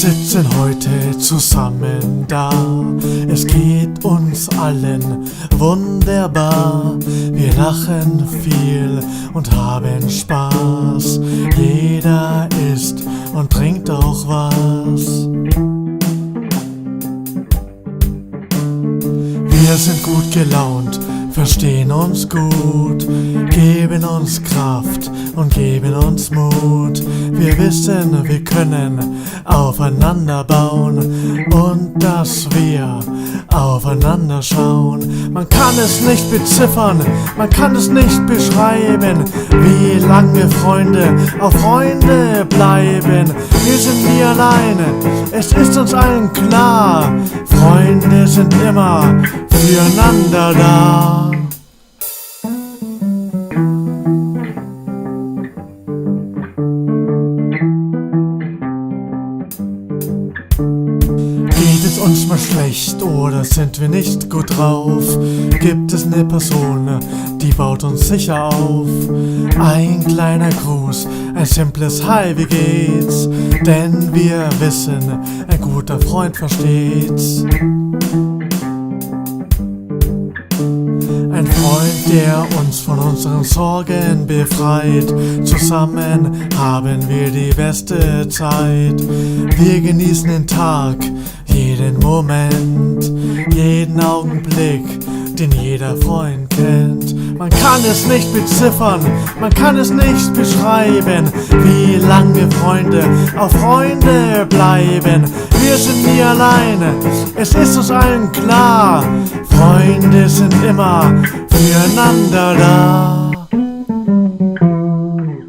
sitzen heute zusammen da. Es geht uns allen wunderbar. Wir lachen viel und haben Spaß. Jeder isst und trinkt auch was. Wir sind gut gelaunt, verstehen uns gut, geben uns Kraft und geben uns Mut. Wir wissen, wir können aufeinander bauen und dass wir aufeinander schauen. Man kann es nicht beziffern, man kann es nicht beschreiben, wie lange Freunde auf Freunde bleiben. Wir sind nie alleine, es ist uns allen klar, Freunde sind immer füreinander da. Geht es uns mal schlecht oder sind wir nicht gut drauf? Gibt es eine Person, die baut uns sicher auf? Ein kleiner Gruß, ein simples Hi, wie geht's? Denn wir wissen, ein guter Freund versteht's. Ein Freund, der uns von unseren Sorgen befreit. Zusammen haben wir die beste Zeit. Wir genießen den Tag, jeden Moment, jeden Augenblick, den jeder Freund kennt. Man kann es nicht beziffern, man kann es nicht beschreiben, wie lange Freunde auf Freunde bleiben. Wir sind nie alleine, es ist uns allen klar, Freunde sind immer füreinander da.